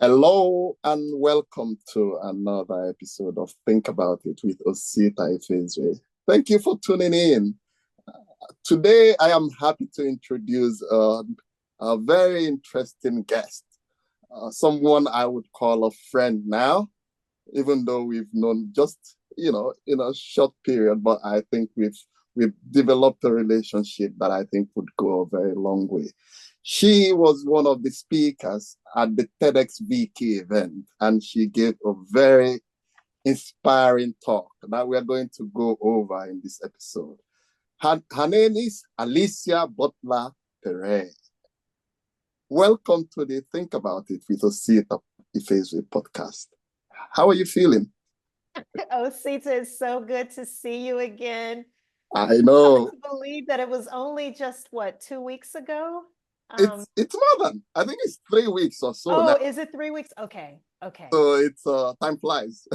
Hello and welcome to another episode of Think About It with Osita Ifezue. Thank you for tuning in. Today, I am happy to introduce a very interesting guest, someone I would call a friend now, even though we've known just, in a short period, but I think we've developed a relationship that I think would go a very long way. She was one of the speakers at the TEDxViikki event, and she gave a very inspiring talk that we are going to go over in this episode. Her name is Alicia Butler Pierre. Welcome to the Think About It with Osita Ifezue podcast. How are you feeling? Osita, it's so good to see you again. I Hard know to believe that it was only just what, 2 weeks ago? Um, it's more than, I think it's 3 weeks or so now. oh, is it 3 weeks? Okay, okay. So it's time flies.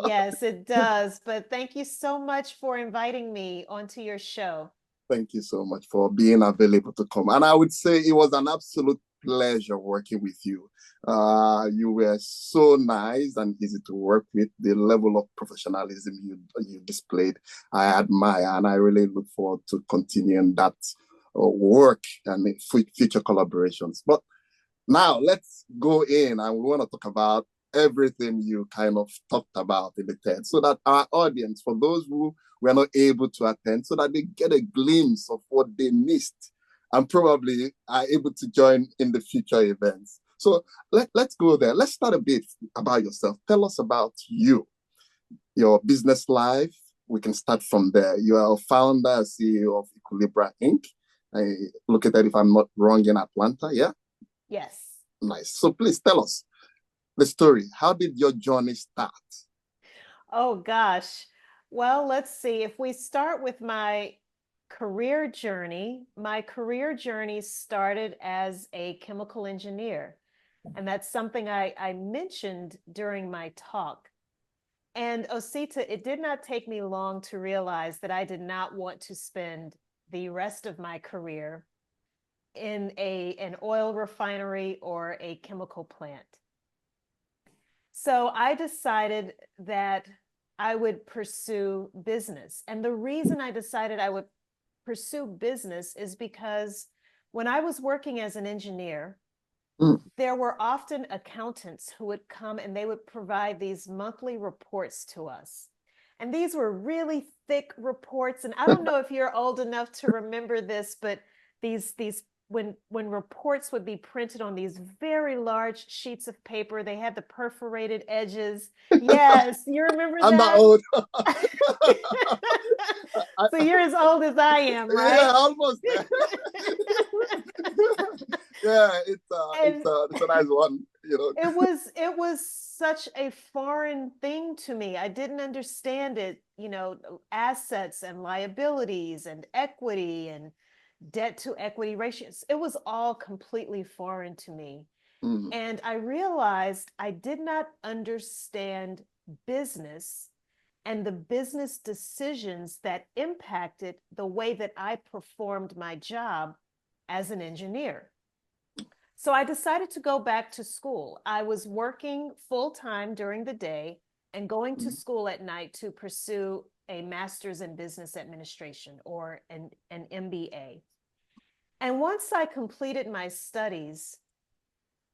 Yes, it does. But thank you so much for inviting me onto your show. Thank you so much for being available to come. And I would say it was an absolute pleasure working with you. You were so nice and easy to work with. The level of professionalism you displayed, I admire, and I really look forward to continuing that work and future collaborations. But now let's go in and we want to talk about everything you kind of talked about in the TED so that our audience, for those who were not able to attend, so that they get a glimpse of what they missed and probably are able to join in the future events. So let's go there. Let's start a bit about yourself. Tell us about you, your business life. We can start from there. You are a founder, CEO of Equilibria Inc. Located, if I'm not wrong, in Atlanta. Yeah. Yes. Nice. So please tell us the story. How did your journey start? Oh gosh. Well, let's see. If we start with my career journey started as a chemical engineer. And that's something I mentioned during my talk. And Osita, it did not take me long to realize that I did not want to spend the rest of my career in an oil refinery or a chemical plant. So I decided that I would pursue business. And the reason I decided I would pursue business is because when I was working as an engineer, Mm. there were often accountants who would come and they would provide these monthly reports to us. And these were really thick reports. And I don't know if you're old enough to remember this, but these when reports would be printed on these very large sheets of paper, they had the perforated edges. Yes, you remember I'm not that? old. I, So you're as old as I am, yeah, right? almost there. Yeah, And it's a nice one. it was such a foreign thing to me. I didn't understand it, assets and liabilities and equity and debt to equity ratios. It was all completely foreign to me. Mm. And I realized I did not understand business and the business decisions that impacted the way that I performed my job as an engineer. So I decided to go back to school. I was working full time during the day and going to Mm. school at night to pursue a master's in business administration or an MBA. And once I completed my studies,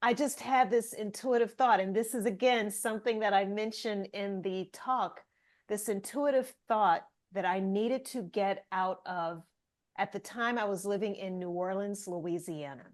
I just had this intuitive thought. And this is, again, something that I mentioned in the talk, this intuitive thought that I needed to get out of. At the time, I was living in New Orleans, Louisiana.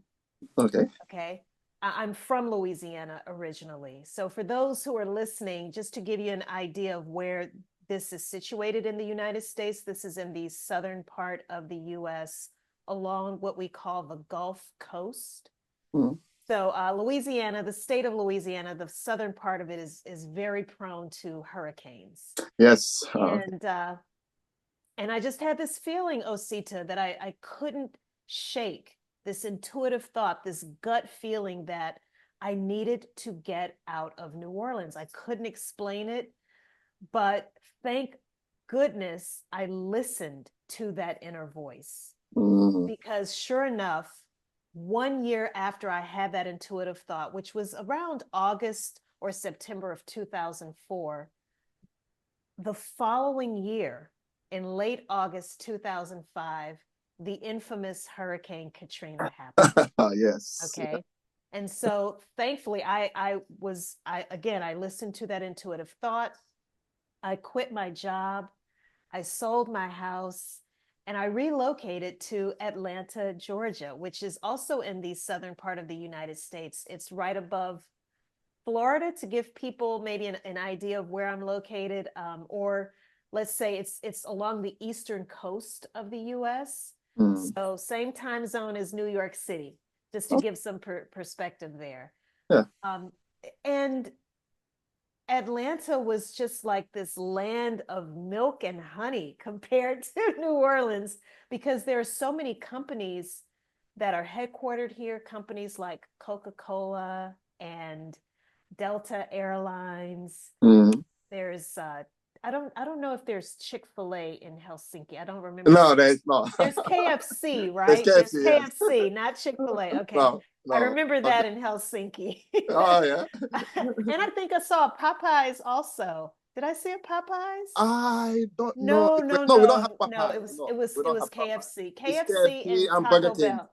Okay. Okay. I'm from Louisiana originally. So, for those who are listening, just to give you an idea of where this is situated in the United States, this is in the southern part of the US along what we call the Gulf Coast. Mm. So, Louisiana, the state of Louisiana, the southern part of it is very prone to hurricanes. Yes. And and I just had this feeling, Osita, that I couldn't shake, this intuitive thought, this gut feeling that I needed to get out of New Orleans. I couldn't explain it, but thank goodness I listened to that inner voice Mm. because sure enough, 1 year after I had that intuitive thought, which was around August or September of 2004, the following year, in late August 2005, the infamous Hurricane Katrina happened. Yes. Okay. And so thankfully, I listened to that intuitive thought. I quit my job. I sold my house and I relocated to Atlanta, Georgia, which is also in the southern part of the United States. It's right above Florida, to give people maybe an idea of where I'm located, or let's say it's along the eastern coast of the US. So same time zone as New York City, just to give some perspective there. Yeah. And Atlanta was just like this land of milk and honey compared to New Orleans, because there are so many companies that are headquartered here, companies like Coca-Cola and Delta Airlines. There's I don't know if there's Chick-fil-A in Helsinki. I don't remember. No, there's not. There's KFC, right? There's KFC, There's KFC, yes. Not Chick-fil-A. Okay. No, I remember that in Helsinki. Oh, yeah. And I think I saw Popeyes also. Did I see a Popeyes? I don't No, know. no, We don't have no. Popeyes. No, it was KFC. KFC and Taco Bell.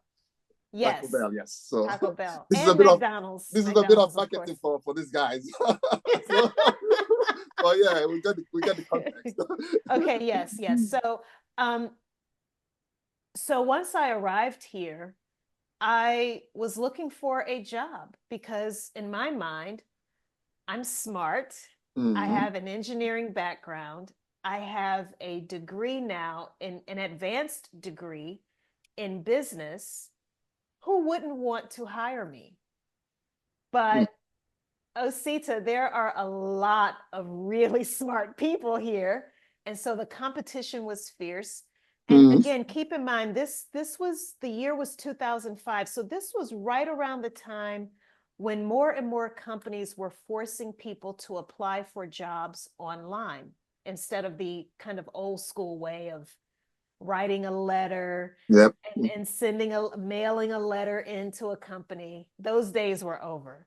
Yes. Taco Bell, yes. So Taco Bell this and McDonald's. This is a bit of marketing for these guys. So, well, yeah, we got the context. Okay, yes. So once I arrived here, I was looking for a job because in my mind, I'm smart. I have an engineering background. I have a degree now, an advanced degree in business. Who wouldn't want to hire me? But Osita, there are a lot of really smart people here. And so the competition was fierce. And again, keep in mind, the year was 2005. So this was right around the time when more and more companies were forcing people to apply for jobs online instead of the kind of old school way of writing a letter and mailing a letter into a company. Those days were over.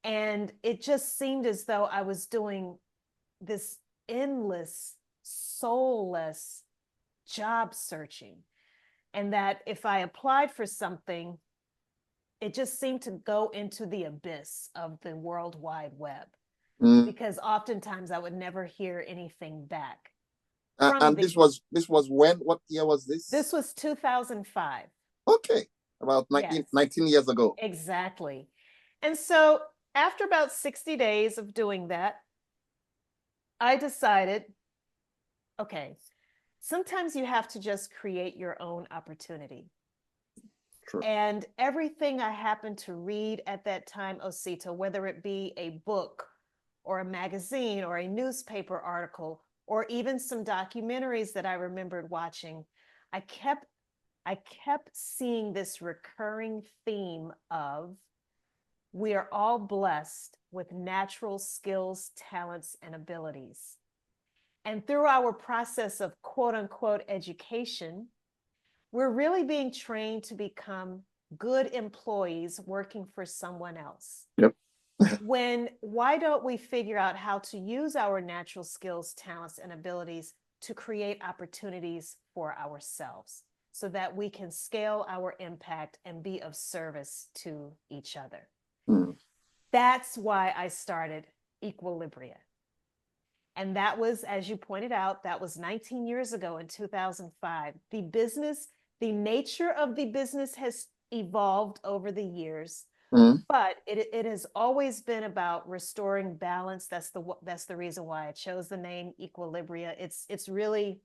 And it just seemed as though I was doing this endless, soulless job searching. And that if I applied for something, it just seemed to go into the abyss of the World Wide Web. Because oftentimes I would never hear anything back. And this was when? What year was this? This was 2005. Okay. About 19 years ago. Exactly. And so after about 60 days of doing that, I decided, okay, sometimes you have to just create your own opportunity. True. And everything I happened to read at that time, Osita, whether it be a book or a magazine or a newspaper article, or even some documentaries that I remembered watching, I kept seeing this recurring theme of we are all blessed with natural skills, talents, and abilities. And through our process of quote unquote education, we're really being trained to become good employees working for someone else. Yep. Why don't we figure out how to use our natural skills, talents, and abilities to create opportunities for ourselves so that we can scale our impact and be of service to each other? That's why I started Equilibria. And that was, as you pointed out, that was 19 years ago in 2005. The nature of the business has evolved over the years. But it has always been about restoring balance. That's the reason why I chose the name Equilibria. It's really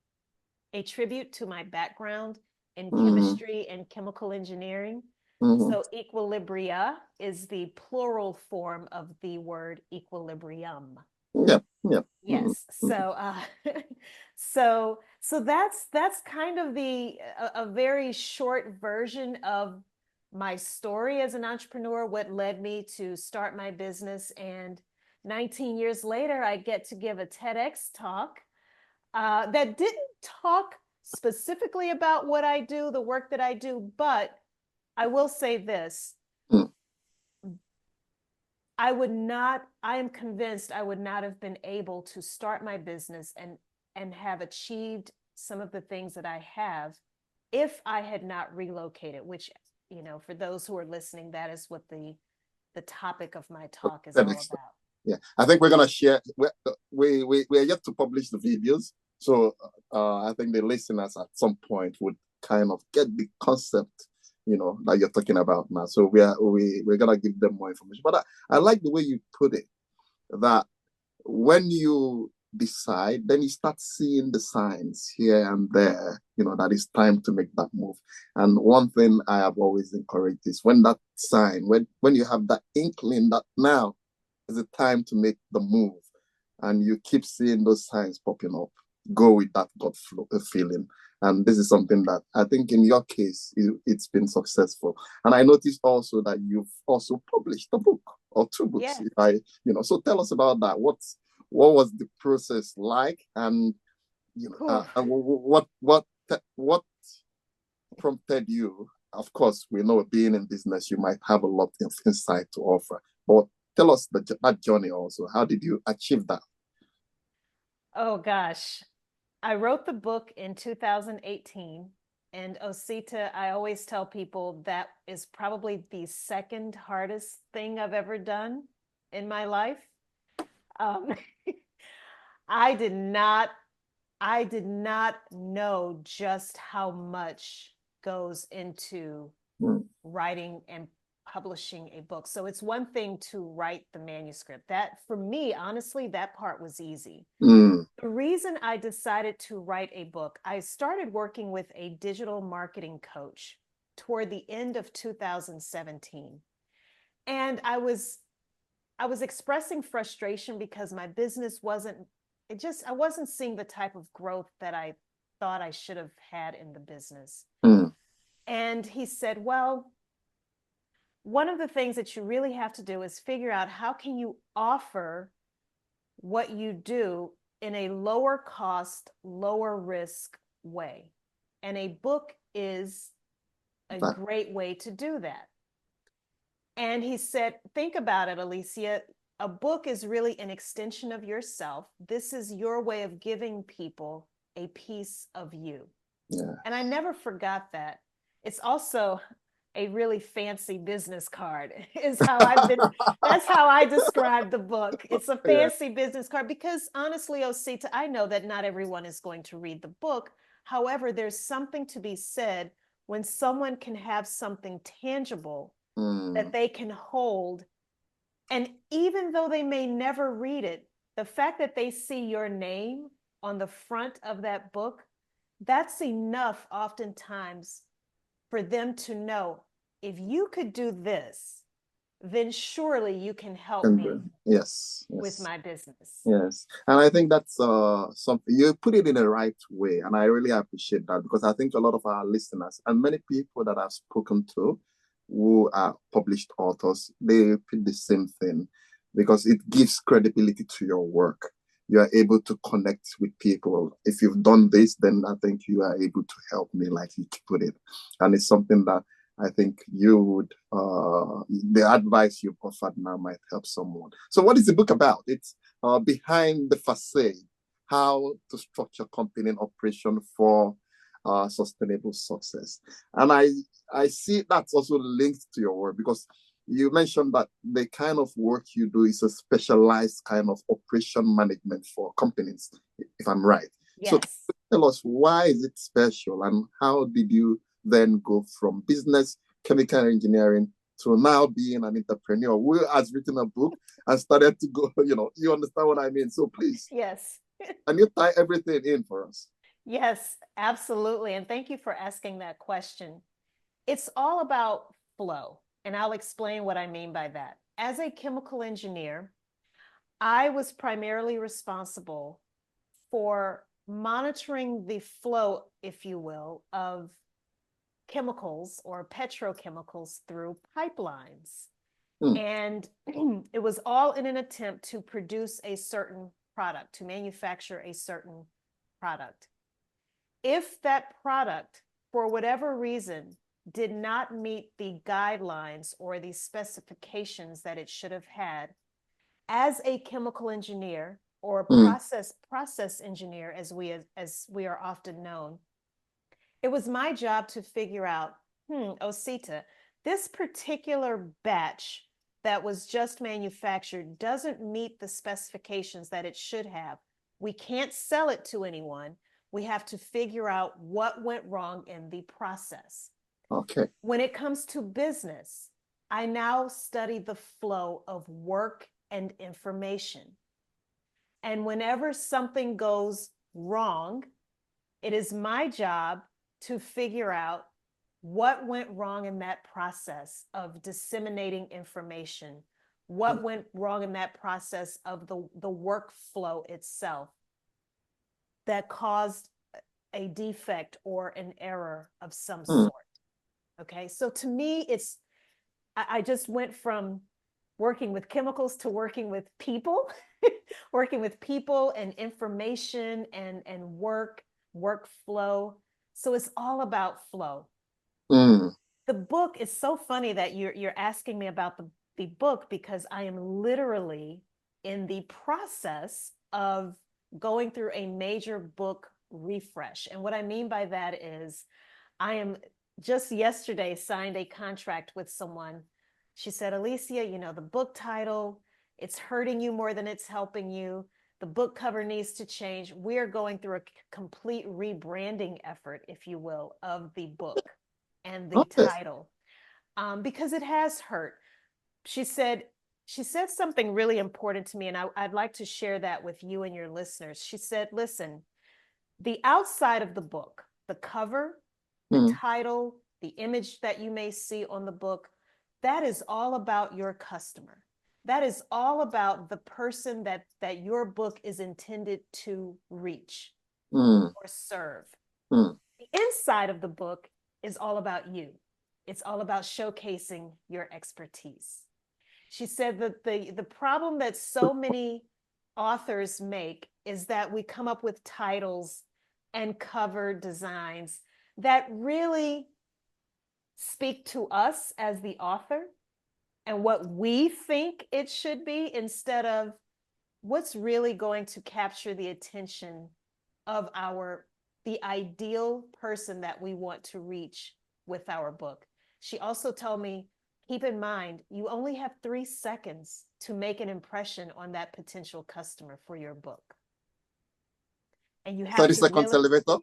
a tribute to my background in chemistry and chemical engineering. So Equilibria is the plural form of the word equilibrium. Yes. So that's kind of a very short version of my story as an entrepreneur, what led me to start my business. And 19 years later, I get to give a TEDx talk that didn't talk specifically about what I do, the work that I do, but I will say this. Mm. I am convinced I would not have been able to start my business and have achieved some of the things that I have if I had not relocated, which, for those who are listening, that is what the topic of my talk is all about. Yeah, I think we're gonna share. We're yet to publish the videos, so I think the listeners at some point would kind of get the concept, that you're talking about now. So we're gonna give them more information. But I like the way you put it, that when you decide, then you start seeing the signs here and there, that it's time to make that move. And one thing I have always encouraged is when that sign, when you have that inkling that now is the time to make the move, and you keep seeing those signs popping up, go with that gut feeling. And this is something that I think in your case, it's been successful. And I noticed also that you've also published a book or two books. Yeah. So tell us about that. What was the process like? And, and what prompted you? Of course, we know being in business, you might have a lot of insight to offer, but tell us that journey also. How did you achieve that? Oh gosh. I wrote the book in 2018. And Osita, I always tell people that is probably the second hardest thing I've ever done in my life. Um, I did not know just how much goes into writing and publishing a book. So it's one thing to write the manuscript. That, for me, honestly, that part was easy. Mm. The reason I decided to write a book, I started working with a digital marketing coach toward the end of 2017. And I was expressing frustration because my business I wasn't seeing the type of growth that I thought I should have had in the business. Mm. And he said, well, one of the things that you really have to do is figure out how can you offer what you do in a lower cost, lower risk way. And a book is a great way to do that. And he said, think about it, Alicia. A book is really an extension of yourself. This is your way of giving people a piece of you. Yeah. And I never forgot that. It's also a really fancy business card is how that's how I describe the book. It's a fancy business card because honestly, Osita, I know that not everyone is going to read the book. However, there's something to be said when someone can have something tangible that they can hold. And even though they may never read it, the fact that they see your name on the front of that book, that's enough oftentimes for them to know, if you could do this, then surely you can help me with my business. Yes. And I think that's something you put it in the right way. And I really appreciate that, because I think a lot of our listeners and many people that I've spoken to who are published authors, they repeat the same thing, because it gives credibility to your work. You are able to connect with people. If you've done this, then I think you are able to help me, like you put it. And it's something that I think you would, the advice you've offered now might help someone. So what is the book about? It's Behind the Facade, How to Structure Company and Operation for Sustainable Success. And I see that's also linked to your work, because you mentioned that the kind of work you do is a specialized kind of operation management for companies, if I'm right. Yes. So tell us, why is it special, and how did you then go from business, chemical engineering, to now being an entrepreneur who has written a book and started to go, you understand what I mean? So please. Yes. Can you tie everything in for us? Yes, absolutely. And thank you for asking that question. It's all about flow. And I'll explain what I mean by that. As a chemical engineer, I was primarily responsible for monitoring the flow, if you will, of chemicals or petrochemicals through pipelines. And it was all in an attempt to produce a certain product, to manufacture a certain product. If that product, for whatever reason, did not meet the guidelines or the specifications that it should have had, as a chemical engineer or process engineer, as we are often known, it was my job to figure out, Osita, this particular batch that was just manufactured doesn't meet the specifications that it should have. We can't sell it to anyone. We have to figure out what went wrong in the process. Okay. When it comes to business, I now study the flow of work and information. And whenever something goes wrong, it is my job to figure out what went wrong in that process of disseminating information, what went wrong in that process of the workflow itself that caused a defect or an error of some sort. Okay, so to me, I just went from working with chemicals to working with people, working with people and information and workflow. So it's all about flow. The book is so funny that you're asking me about the book, because I am literally in the process of going through a major book refresh. And what I mean by that is I am just yesterday signed a contract with someone. She said, Alicia, the book title, it's hurting you more than it's helping you. The book cover needs to change. We're going through a complete rebranding effort, if you will, of the book and the title, because it has hurt. She said something really important to me, and I'd like to share that with you and your listeners. She said, listen, the outside of the book, the cover, the title, the image that you may see on the book, that is all about your customer. That is all about the person that your book is intended to reach or serve. The inside of the book is all about you. It's all about showcasing your expertise. She said that the problem that so many authors make is that we come up with titles and cover designs that really speak to us as the author and what we think it should be, instead of what's really going to capture the attention of the ideal person that we want to reach with our book. She also told me, keep in mind, you only have 3 seconds to make an impression on that potential customer for your book. And you have 30 seconds elevator,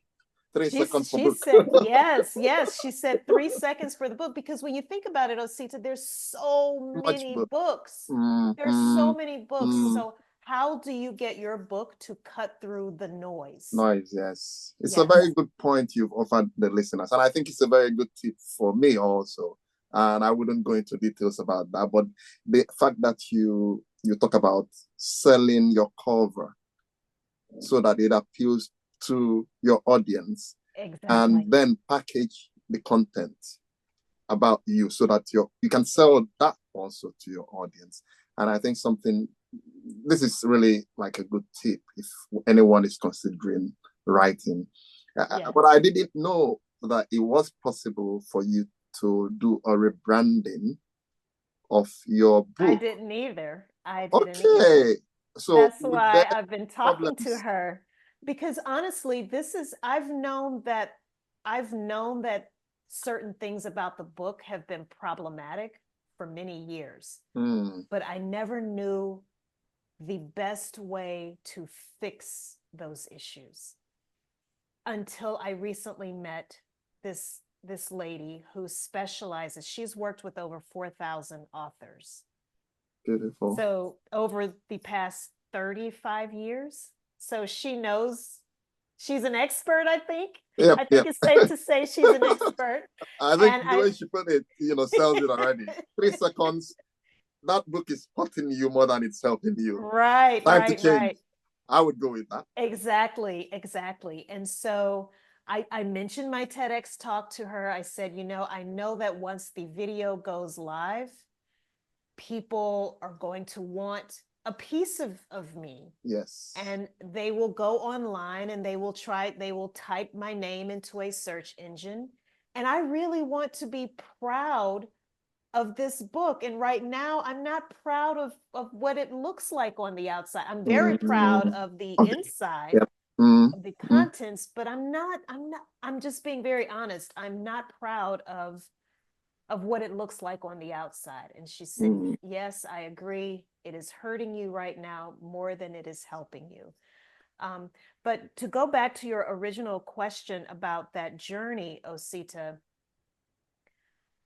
3 seconds for book. She said, yes. She said 3 seconds for the book, because when you think about it, Osita, there's so many books. There's so many books. So how do you get your book to cut through the noise? Yes. It's a very good point you've offered the listeners. And I think it's a very good tip for me also. And I wouldn't go into details about that. But the fact that you talk about selling your cover so that it appeals to your audience, and then package the content about you so that you can sell that also to your audience. And I think this is really like a good tip if anyone is considering writing. But I didn't know that it was possible for you to do a rebranding of your book. I didn't either. Either. So that's why I've been talking to her, because honestly, I've known that certain things about the book have been problematic for many years, but I never knew the best way to fix those issues until I recently met this lady who specializes. She's worked with over 4,000 authors. Beautiful. So over the past 35 years. So she knows, she's an expert, I think. I think it's safe to say she's an expert. I think the way she put it, sells it already. 3 seconds, that book is hurting you more than it's helping you. Right, Time to change. I would go with that. Exactly. And so I mentioned my TEDx talk to her. I said, I know that once the video goes live, people are going to want a piece of me. Yes. And they will go online and they will type my name into a search engine, And I really want to be proud of this book. And right now, I'm not proud of what it looks like on the outside. I'm very proud Mm. of the Okay. inside, Yep. Mm. of the Mm. contents, but I'm just being very honest. I'm not proud of what it looks like on the outside. And she said, Mm. yes, I agree. It is hurting you right now more than it is helping you. But to go back to your original question about that journey, Osita,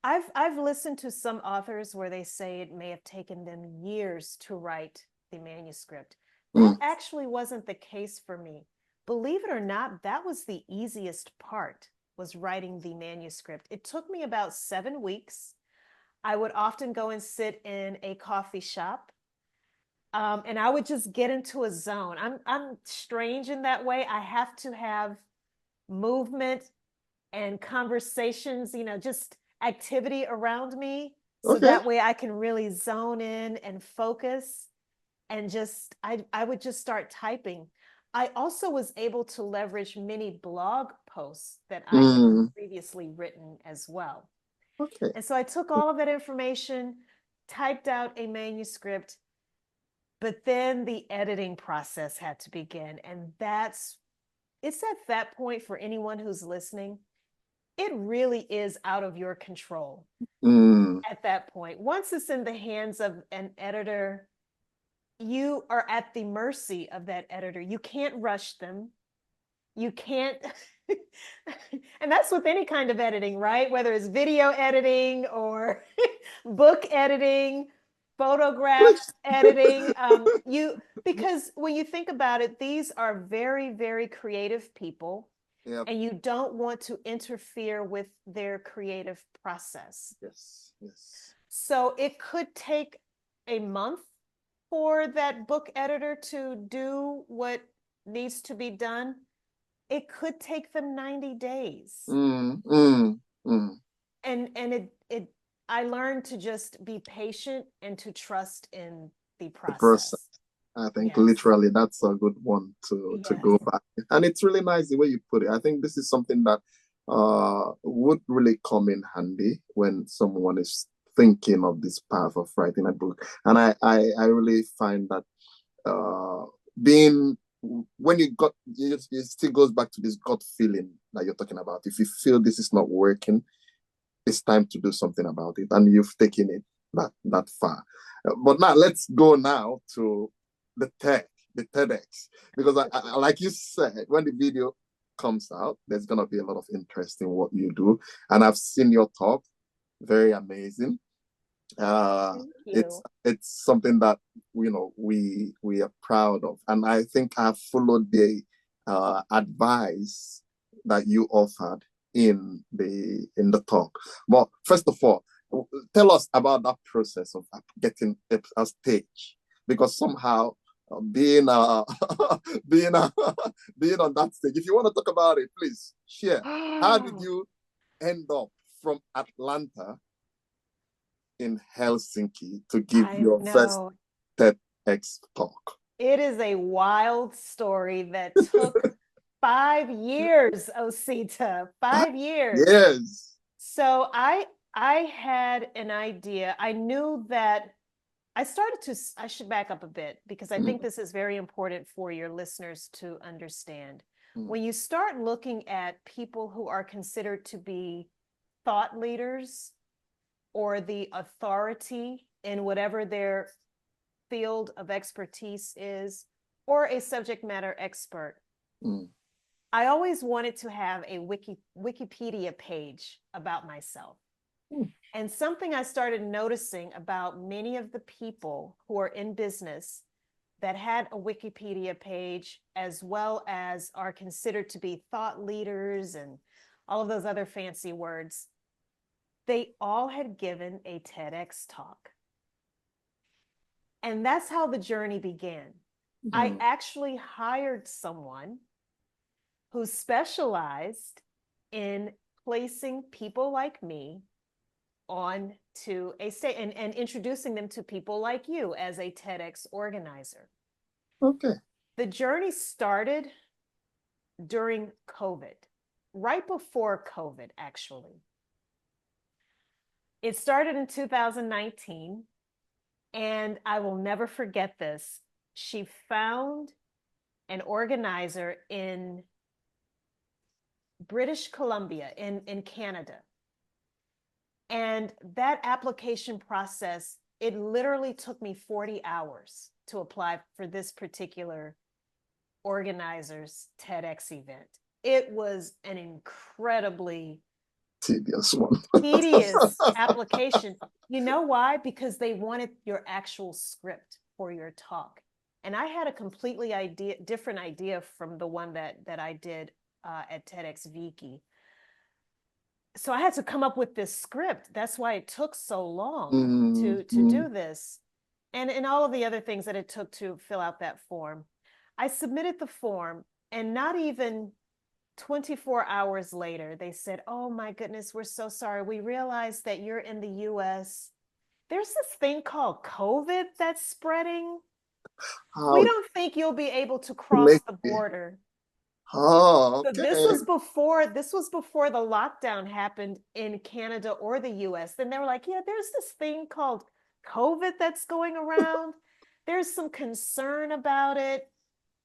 I've listened to some authors where they say it may have taken them years to write the manuscript. That Mm. actually wasn't the case for me. Believe it or not, that was the easiest part, was writing the manuscript. It took me about 7 weeks. I would often go and sit in a coffee shop, and I would just get into a zone. I'm strange in that way. I have to have movement and conversations, just activity around me. So Okay. that way I can really zone in and focus, and I would just start typing. I also was able to leverage many blog posts that I had Mm. previously written as well. Okay. And so I took all of that information, typed out a manuscript, but then the editing process had to begin. And it's at that point, for anyone who's listening, it really is out of your control Mm. at that point. Once it's in the hands of an editor, you are at the mercy of that editor. You can't rush them. You can't, and that's with any kind of editing, right? Whether it's video editing or book editing, photograph editing. Because when you think about it, these are very, very creative people, Yep. and you don't want to interfere with their creative process. Yes. Yes. So it could take a month for that book editor to do what needs to be done. It could take them 90 days. Mm. Mm. Mm. And it I learned to just be patient and to trust in the The process. process. I think Yes. literally that's a good one to Yes. go back. And it's really nice the way you put it. I think this is something that would really come in handy when someone is thinking of this path of writing a book. And I really find that being when it still goes back to this gut feeling that you're talking about. If you feel this is not working, it's time to do something about it, and you've taken it that far. But now let's go now to the tech, the TEDx, because like you said, when the video comes out, there's gonna be a lot of interest in what you do, and I've seen your talk, very amazing. Thank It's you. something that we are proud of, and I think I've followed the advice that you offered in the talk. But first of all, tell us about that process of getting a stage, because somehow being being being on that stage. If you want to talk about it, please share. How did you end up from Atlanta in Helsinki to give I your first know. TEDx talk? It is a wild story that took 5 years, Osita, 5 years. Yes. So I had an idea. I knew that I should back up a bit, because I think Mm, this is very important for your listeners to understand. mm, When you start looking at people who are considered to be thought leaders or the authority in whatever their field of expertise is, or a subject matter expert, mm, I always wanted to have a Wikipedia page about myself. mm. And something I started noticing about many of the people who are in business that had a Wikipedia page, as well as are considered to be thought leaders and all of those other fancy words, they all had given a TEDx talk. And that's how the journey began. I Mm. actually hired someone who specialized in placing people like me on to a stage, and introducing them to people like you as a TEDx organizer. Okay. The journey started during COVID. right before COVID, actually. It started in 2019, and I will never forget this. She found an organizer in British Columbia in Canada. And that application process, it literally took me 40 hours to apply for this particular organizer's TEDx event. It was an incredibly tedious one. tedious application. You know why? Because they wanted your actual script for your talk. And I had a completely different idea from the one that I did at TEDxViikki. So I had to come up with this script. That's why it took so long to do this. And all of the other things that it took to fill out that form. I submitted the form, and not even 24 hours later, they said, "Oh my goodness, we're so sorry. We realized that you're in the US. There's this thing called COVID that's spreading. We don't think you'll be able to cross the border." Oh, okay. So this was before the lockdown happened in Canada or the US. Then they were like, "Yeah, there's this thing called COVID that's going around. There's some concern about it.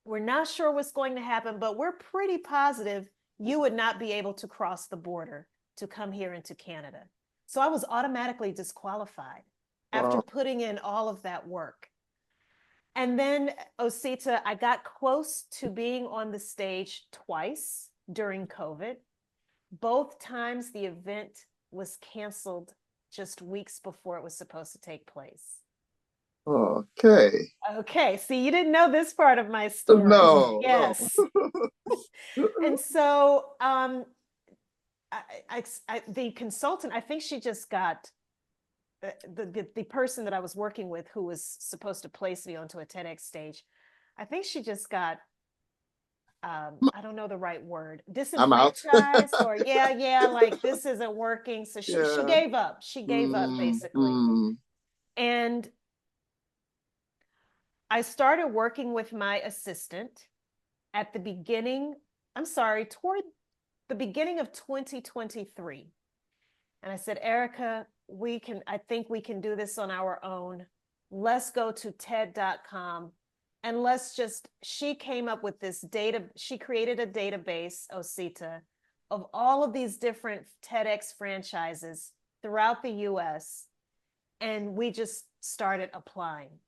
We're not sure what's going to happen, but we're pretty positive you would not be able to cross the border to come here into Canada." So I was automatically disqualified after putting in all of that work. And then, Osita, I got close to being on the stage twice during COVID. Both times the event was canceled just weeks before it was supposed to take place. Okay. Okay, see, you didn't know this part of my story. No. Yes. No. And so the consultant, I think she just got the person that I was working with, who was supposed to place me onto a TEDx stage, I think she just got I don't know the right word, disenfranchised, or like, this isn't working. So she gave up. She gave up, basically. And I started working with my assistant at the beginning, toward the beginning of 2023. And I said, "Erica, I think we can do this on our own. Let's go to TED.com. And she came up with this data. She created a database, Osita, of all of these different TEDx franchises throughout the US. And we just started applying,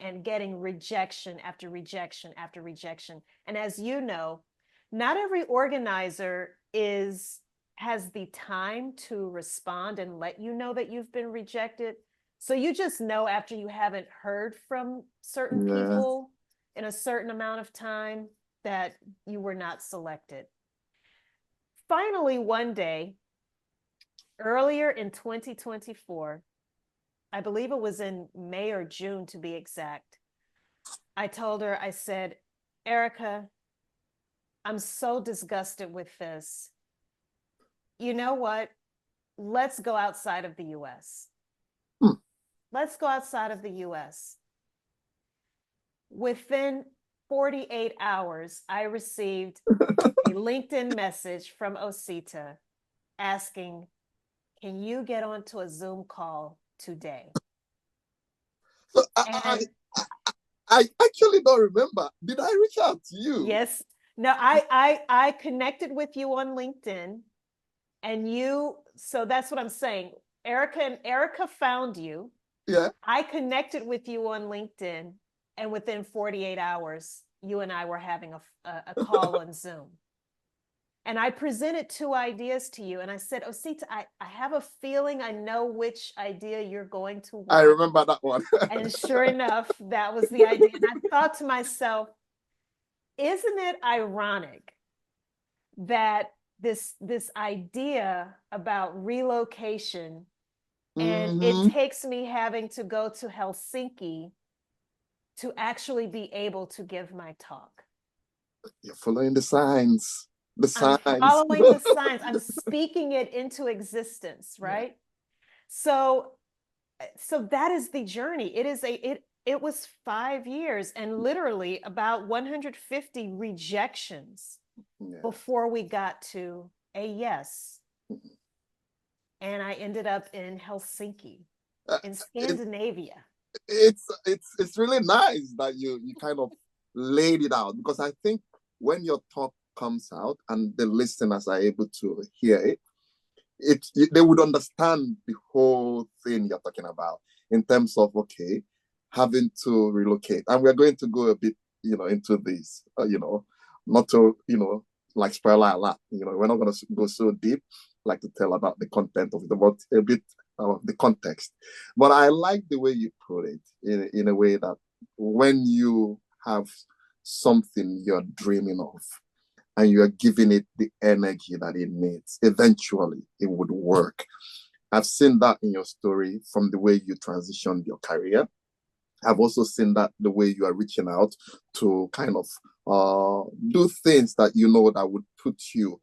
and getting rejection after rejection after rejection. And as you know, not every organizer has the time to respond and let you know that you've been rejected. So you just know after you haven't heard from certain people in a certain amount of time that you were not selected. Finally, one day, earlier in 2024, I believe it was in May or June to be exact, I told her, I said, "Erica, I'm so disgusted with this. You know what? Let's go outside of the US. Let's go outside of the US." Within 48 hours, I received a LinkedIn message from Osita asking, "Can you get onto a Zoom call today?" So I actually don't remember. Did I reach out to you? Yes. No, I connected with you on LinkedIn, and so that's what I'm saying. Erica found you. Yeah. I connected with you on LinkedIn, and within 48 hours, you and I were having a call on Zoom. And I presented two ideas to you, and I said, "Osita, I have a feeling I know which idea you're going to want." I remember that one. And sure enough, that was the idea. And I thought to myself, isn't it ironic that this idea about relocation, and it takes me having to go to Helsinki to actually be able to give my talk? You're following the signs. I'm following the signs. I'm speaking it into existence, right? Yeah. So that is the journey. It was 5 years and literally about 150 rejections Yeah. before we got to a yes. And I ended up in Helsinki, Uh, in it, Scandinavia. it's really nice that you kind of laid it out, because I think when your talk comes out and the listeners are able to hear it, they would understand the whole thing you're talking about, in terms of, okay, having to relocate. And we're going to go a bit, into this, not to, like spoiler alert, we're not going to go so deep, like to tell about the content of it, but a bit of the context. But I like the way you put it, in a way that when you have something you're dreaming of, and you are giving it the energy that it needs, eventually it would work. I've seen that in your story, from the way you transitioned your career. I've also seen that the way you are reaching out to kind of do things that that would put you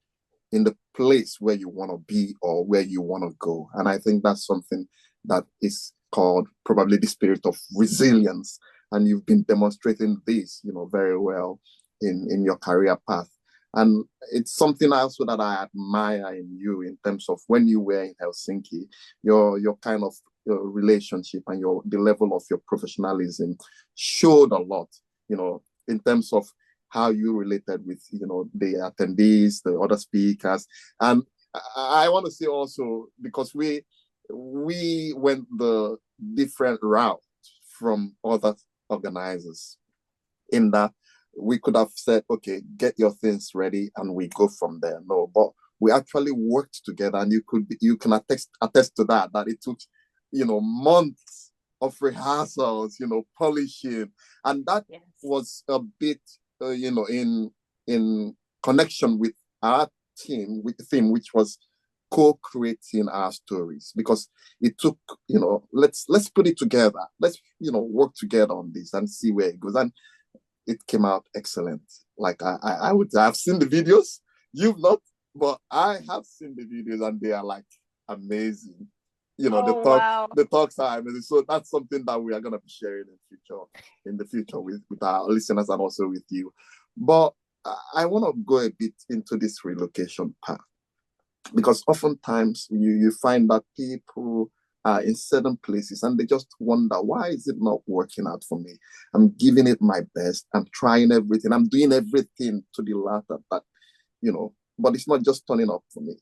in the place where you want to be or where you want to go. And I think that's something that is called probably the spirit of resilience. And you've been demonstrating this, very well in your career path. And it's something also that I admire in you, in terms of when you were in Helsinki, your kind of your relationship and the level of your professionalism showed a lot, in terms of how you related with, the attendees, the other speakers. And I want to say also, because we went the different route from other organizers, in that we could have said, okay, get your things ready and we go from there. No, but we actually worked together, and you can attest to that it took, months of rehearsals, polishing. And that Yes. was a bit, in connection with our team, with the theme, which was co-creating our stories, because it took, let's put it together. Let's, work together on this and see where it goes. And it came out excellent. Like I would say, I've seen the videos. You've not, but I have seen the videos, and they are like amazing. Oh, wow. The talks are amazing. So that's something that we are gonna be sharing in the future with our listeners, and also with you. But I want to go a bit into this relocation part, because oftentimes you find that people are in certain places and they just wonder, why is it not working out for me? I'm giving it my best. I'm trying everything. I'm doing everything to the latter, but it's not just turning up for me.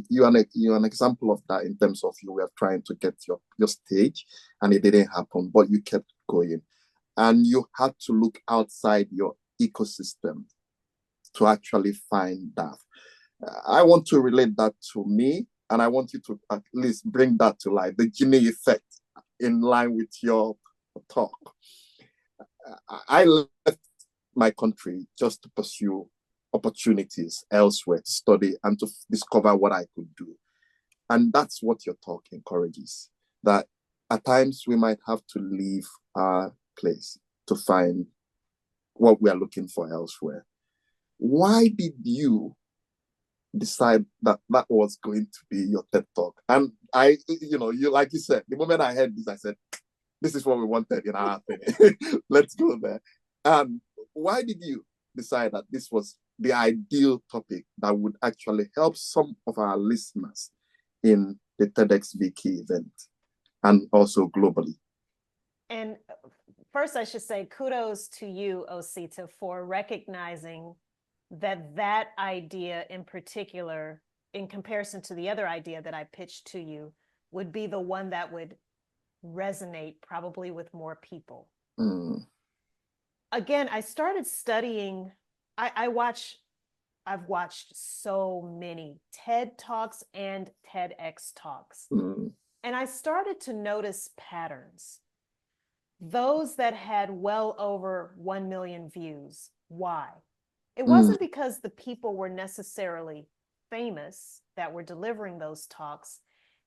You're an example of that, in terms of you were trying to get your stage and it didn't happen, but you kept going. And you had to look outside your ecosystem to actually find that. I want to relate that to me, and I want you to at least bring that to life, the Gini effect, in line with your talk. I left my country just to pursue opportunities elsewhere, to study and to discover what I could do. And that's what your talk encourages, that at times we might have to leave our place to find what we are looking for elsewhere. Why did you decide that was going to be your TED talk? And like you said, the moment I heard this, I said, this is what we wanted in our thing. Let's go there. And why did you decide that this was the ideal topic that would actually help some of our listeners in the TEDxViikki event, and also globally? And first, I should say kudos to you, Osita, for recognizing that idea in particular, in comparison to the other idea that I pitched to you, would be the one that would resonate probably with more people. Again, I started studying. I've watched so many TED Talks and TEDx Talks. And I started to notice patterns. Those that had well over 1 million views. Why? It wasn't because the people were necessarily famous that were delivering those talks.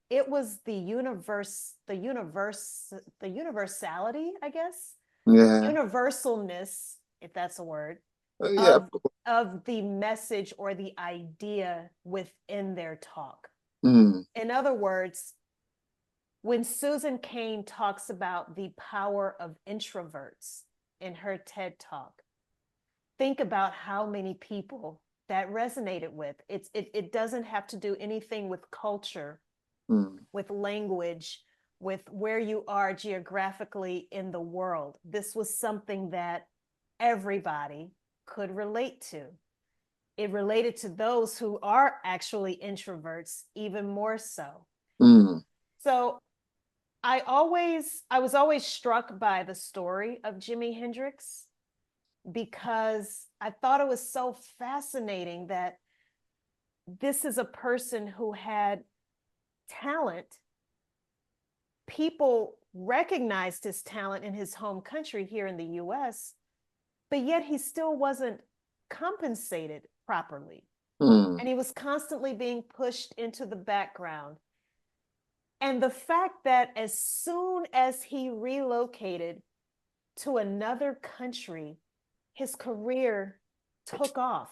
It was the universality, I guess. Yeah. Universalness, if that's a word, Yeah. of the message or the idea within their talk. In other words, when Susan Cain talks about the power of introverts in her TED talk, think about how many people that resonated with. It doesn't have to do anything with culture, with language, with where you are geographically in the world. This was something that everybody could relate to. It related to those who are actually introverts even more so. So I was always struck by the story of Jimi Hendrix, because I thought it was so fascinating that this is a person who had talent. People recognized his talent in his home country here in the US, but yet he still wasn't compensated properly. And he was constantly being pushed into the background. And the fact that as soon as he relocated to another country, his career took off.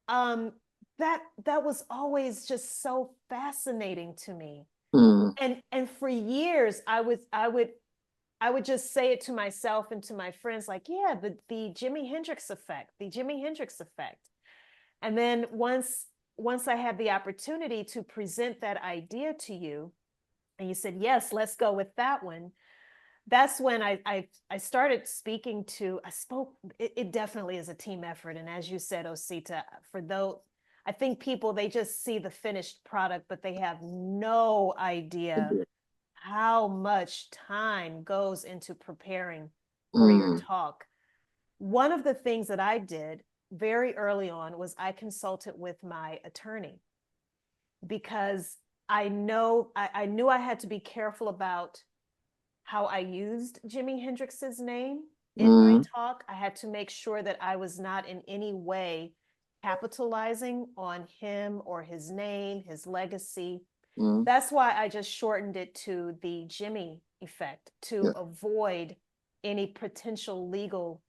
That was always just so fascinating to me. And for years I would just say it to myself and to my friends, like, yeah, the Jimi Hendrix effect, the Jimi Hendrix effect. And then once I had the opportunity to present that idea to you, and you said, yes, let's go with that one, that's when I started speaking to, it definitely is a team effort. And as you said, Osita, for those, I think people, they just see the finished product, but they have no idea how much time goes into preparing for your talk. One of the things that I did very early on was I consulted with my attorney, because I knew I had to be careful about how I used Jimi Hendrix's name in my talk. I had to make sure that I was not in any way capitalizing on him or his name, his legacy. That's why I just shortened it to the Jimi effect, to avoid any potential legal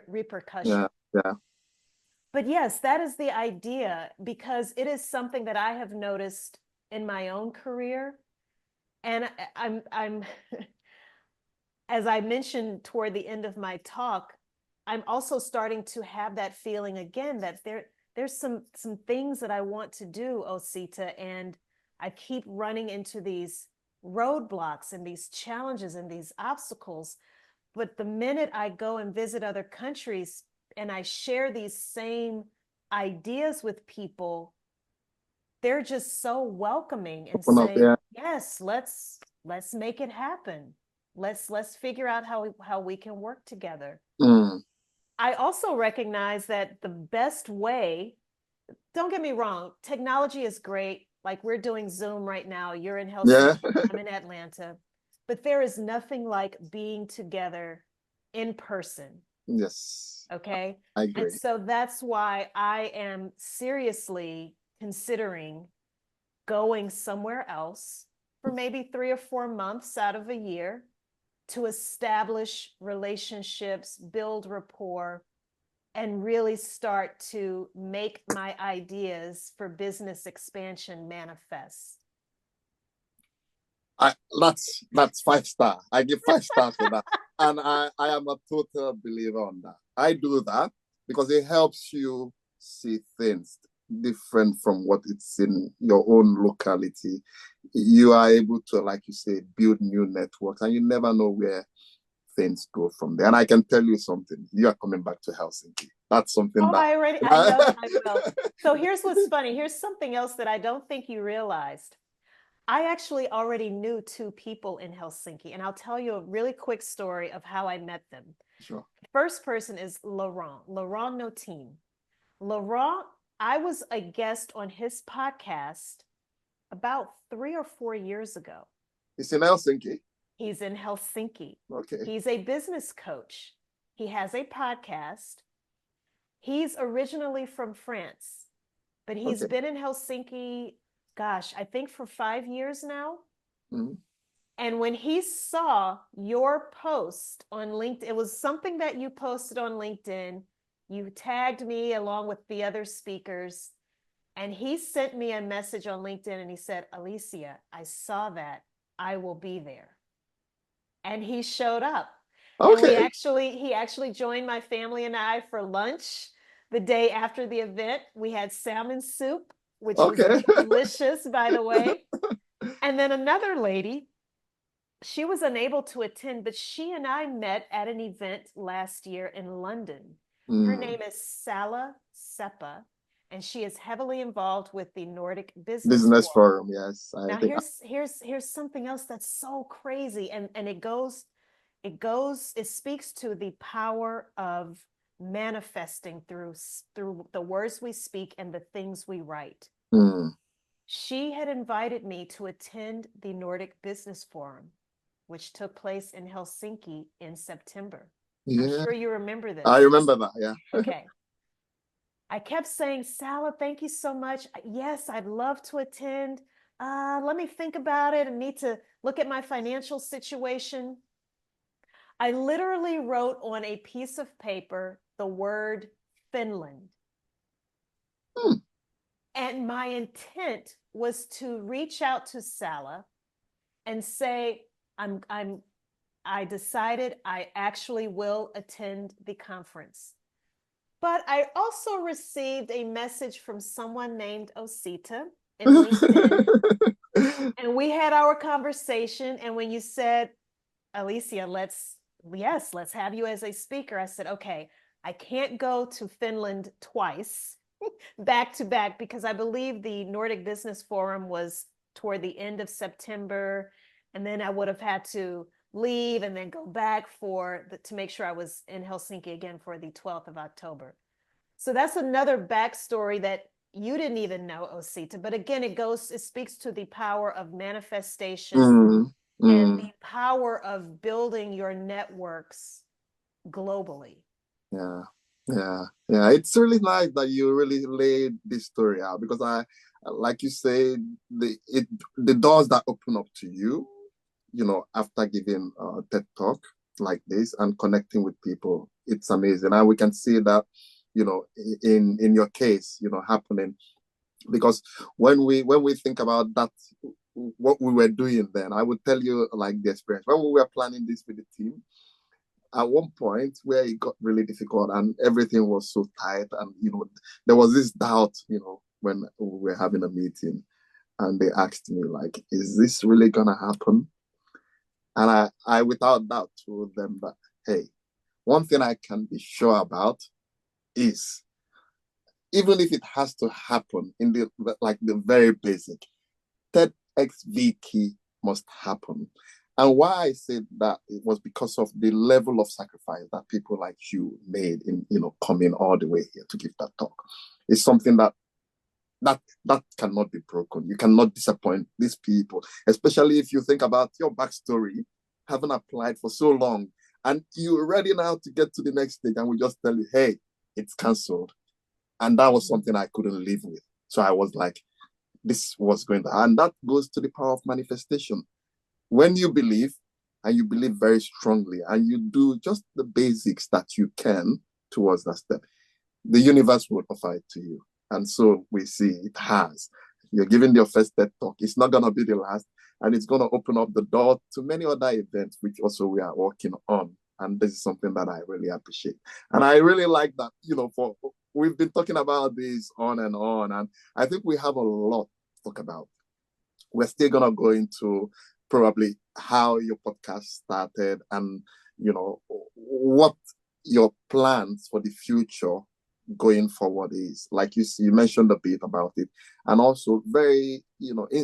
repercussion. But yes, that is the idea, because it is something that I have noticed in my own career. And I'm as I mentioned toward the end of my talk, I'm also starting to have that feeling again, that there's some things that I want to do, Osita, and I keep running into these roadblocks and these challenges and these obstacles. But the minute I go and visit other countries and I share these same ideas with people, they're just so welcoming and saying, yes, let's make it happen. Let's figure out how we can work together. I also recognize that the best way, don't get me wrong, technology is great. Like, we're doing Zoom right now. You're in Helsinki, I'm in Atlanta. But there is nothing like being together in person. Yes. Okay. I agree. And so that's why I am seriously considering going somewhere else for maybe 3 or 4 months out of a year to establish relationships, build rapport, and really start to make my ideas for business expansion manifest. That's 5-star. I give 5 stars for that. And I am a total believer on that. I do that because it helps you see things different from what it's in your own locality. You are able to, like you say, build new networks, and you never know where things go from there. And I can tell you something, you are coming back to Helsinki. That's something that I know I will. So here's what's funny. Here's something else that I don't think you realized. I actually already knew 2 people in Helsinki, and I'll tell you a really quick story of how I met them. Sure. First person is Laurent Notine. Laurent, I was a guest on his podcast about 3 or 4 years ago. He's in Helsinki? He's in Helsinki. Okay. He's a business coach. He has a podcast. He's originally from France, but he's been in Helsinki, gosh, I think for 5 years now. And when he saw your post on LinkedIn, it was something that you posted on LinkedIn. You tagged me along with the other speakers, and he sent me a message on LinkedIn and he said, Alicia, I saw that. I will be there. And he showed up. Okay. And he actually joined my family and I for lunch the day after the event. We had salmon soup, which was Okay. delicious, by the way. And then another lady, she was unable to attend, but she and I met at an event last year in London. Her name is Sala Seppa, and she is heavily involved with the Nordic Business Business Forum. forum, yes. I Now think. here's something else that's so crazy, and it speaks to the power of manifesting through the words we speak and the things we write. She had invited me to attend the Nordic Business Forum, which took place in Helsinki in September. Yeah. I'm sure you remember this. I remember that, yeah. Okay. I kept saying, Sala, thank you so much. Yes, I'd love to attend. Let me think about it. I need to look at my financial situation. I literally wrote on a piece of paper the word Finland. And my intent was to reach out to Sala and say, I decided I actually will attend the conference. But I also received a message from someone named Osita in LinkedIn. And we had our conversation. And when you said, Alicia, let's have you as a speaker, I said, okay, I can't go to Finland twice back to back, because I believe the Nordic Business Forum was toward the end of September. And then I would have had to leave and then go back to make sure I was in Helsinki again for the 12th of October. So that's another backstory that you didn't even know, Osita. But again, it speaks to the power of manifestation and the power of building your networks globally. Yeah. It's really nice that you really laid this story out, because like you say, the doors that open up to you, after giving a TED talk like this and connecting with people, it's amazing. And we can see that, in your case, happening, because when we think about that, what we were doing then, I would tell you like the experience when we were planning this with the team. At one point where it got really difficult and everything was so tight, and there was this doubt, when we were having a meeting, and they asked me like, is this really gonna happen? And I without doubt told them that, hey, one thing I can be sure about is, even if it has to happen in the very basic, TEDxViikki must happen. And why I said that, it was because of the level of sacrifice that people like you made in, coming all the way here to give that talk. It's something that cannot be broken. You cannot disappoint these people, especially if you think about your backstory, having applied for so long, and you're ready now to get to the next stage, and we just tell you, hey, it's cancelled. And that was something I couldn't live with. So I was like, this was going to, and that goes to the power of manifestation. When you believe, and you believe very strongly, and you do just the basics that you can towards that step, the universe will offer it to you. And so we see it has. You're giving your first TED talk. It's not going to be the last. And it's going to open up the door to many other events, which also we are working on. And this is something that I really appreciate. And I really like that, we've been talking about this on, and I think we have a lot to talk about. We're still going to go into probably how your podcast started, and, what your plans for the future going forward is. Like you mentioned a bit about it, and also very,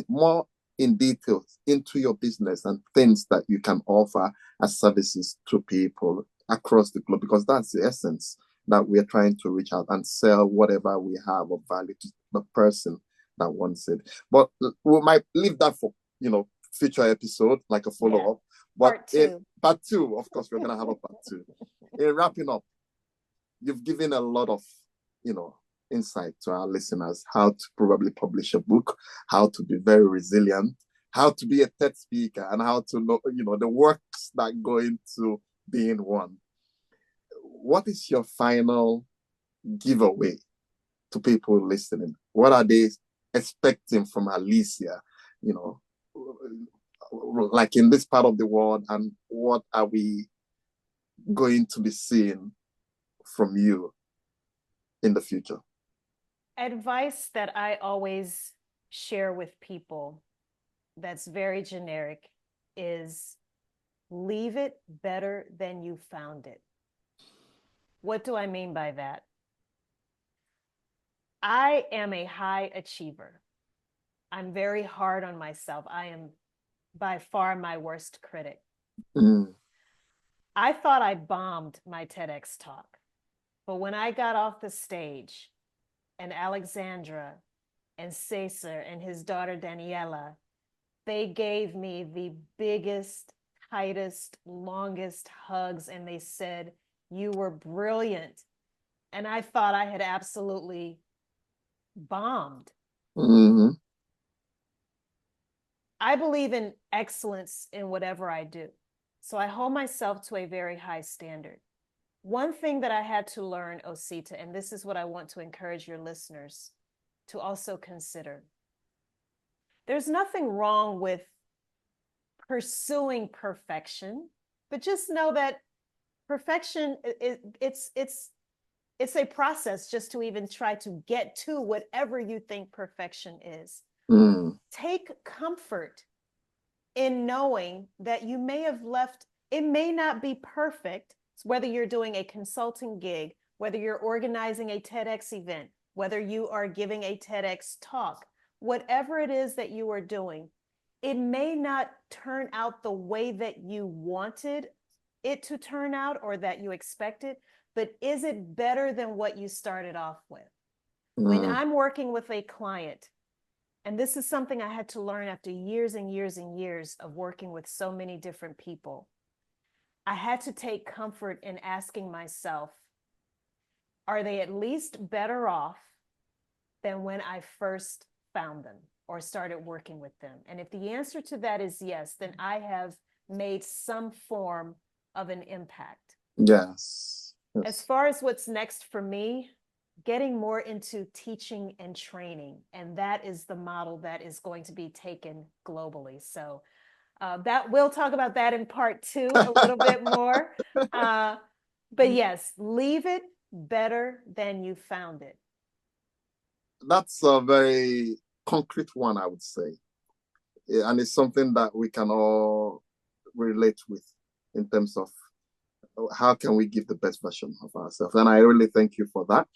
more in detail into your business and things that you can offer as services to people across the globe, because that's the essence, that we're trying to reach out and sell whatever we have of value to the person that wants it. But we might leave that for, future episode, like a follow-up. But part two, of course, we're going to have a part two. In wrapping up, you've given a lot of, insight to our listeners, how to probably publish a book, how to be very resilient, how to be a TED speaker, and how to know, the works that go into being one. What is your final giveaway to people listening? What are they expecting from Alicia, like in this part of the world, and what are we going to be seeing from you in the future? Advice that I always share with people that's very generic is leave it better than you found it. What do I mean by that? I am a high achiever. I'm very hard on myself. I am by far my worst critic. Mm. I thought I bombed my TEDx talk, but when I got off the stage and Alexandra and Cesar and his daughter Daniela, they gave me the biggest, tightest, longest hugs, and they said, "You were brilliant." And I thought I had absolutely bombed. Mm-hmm. I believe in excellence in whatever I do. So I hold myself to a very high standard. One thing that I had to learn, Osita, and this is what I want to encourage your listeners to also consider. There's nothing wrong with pursuing perfection, but just know that perfection, it's a process just to even try to get to whatever you think perfection is. Mm. Take comfort in knowing that you may have left, it may not be perfect, whether you're doing a consulting gig, whether you're organizing a TEDx event, whether you are giving a TEDx talk, whatever it is that you are doing, it may not turn out the way that you wanted it to turn out or that you expected, but is it better than what you started off with? When I'm working with a client, and this is something I had to learn after years and years and years of working with so many different people, I had to take comfort in asking myself, are they at least better off than when I first found them or started working with them? And if the answer to that is yes, then I have made some form of an impact. Yes. Yes. As far as what's next for me, getting more into teaching and training. And that is the model that is going to be taken globally. So that we'll talk about that in part 2 a little bit more. But yes, leave it better than you found it. That's a very concrete one, I would say. And it's something that we can all relate with in terms of how can we give the best version of ourselves. And I really thank you for that,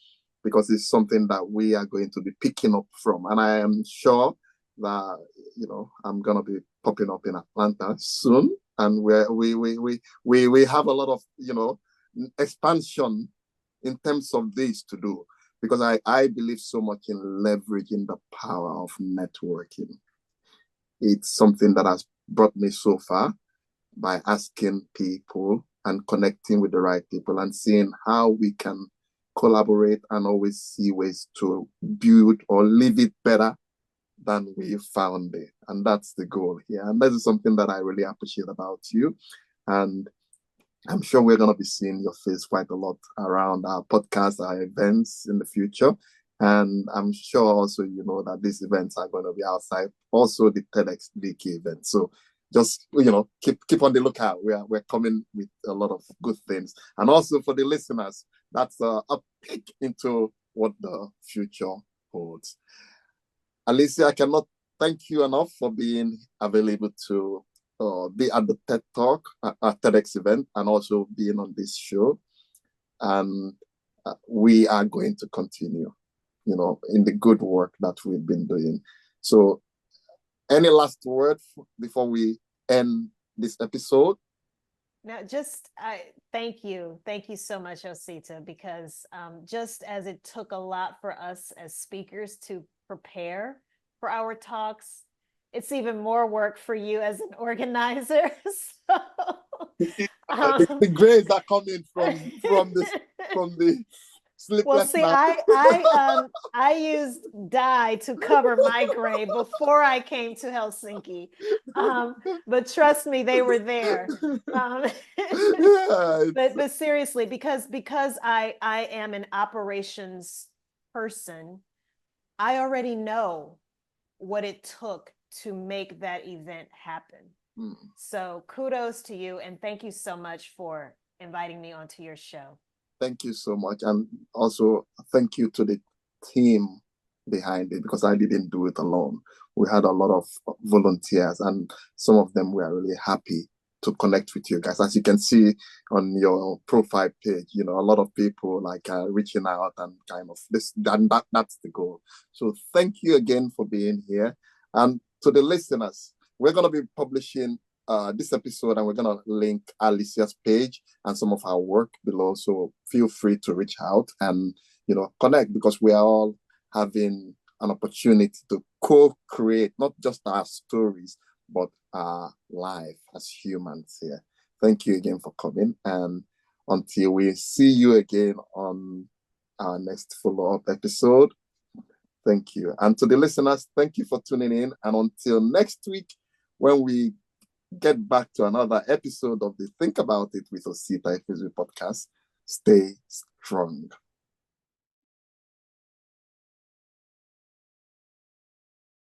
because it's something that we are going to be picking up from. And I am sure that, I'm going to be popping up in Atlanta soon. And we have a lot of, expansion in terms of this to do, because I believe so much in leveraging the power of networking. It's something that has brought me so far by asking people and connecting with the right people and seeing how we can collaborate and always see ways to build or leave it better than we found it. And that's the goal here. And that is something that I really appreciate about you. And I'm sure we're going to be seeing your face quite a lot around our podcast, our events in the future. And I'm sure also, that these events are going to be outside also the TEDxViikki event. So just, keep on the lookout. We're coming with a lot of good things. And also for the listeners, that's a peek into what the future holds. Alicia, I cannot thank you enough for being available to be at the TED Talk, at TEDx event, and also being on this show. And we are going to continue, in the good work that we've been doing. So any last word before we end this episode? Now, thank you. Thank you so much, Osita, because just as it took a lot for us as speakers to prepare for our talks, it's even more work for you as an organizer. The grades are coming from the sleepless well, see, night. I used dye to cover my grade before I came to Helsinki, but trust me, they were there. But seriously, because I am an operations person, I already know what it took to make that event happen. So kudos to you, and thank you so much for inviting me onto your show. Thank you so much. And also thank you to the team behind it, because I didn't do it alone. We had a lot of volunteers, and some of them were really happy to connect with you guys. As you can see on your profile page, a lot of people like reaching out and kind of this, that's the goal. So thank you again for being here. And to the listeners, we're going to be publishing this episode, and we're going to link Alicia's page and some of our work below. So feel free to reach out and, connect, because we are all having an opportunity to co-create not just our stories, but our life as humans here. Thank you again for coming. And until we see you again on our next follow-up episode, thank you. And to the listeners, thank you for tuning in. And until next week, when we get back to another episode of the Think About It with Osita Ifezue podcast, stay strong.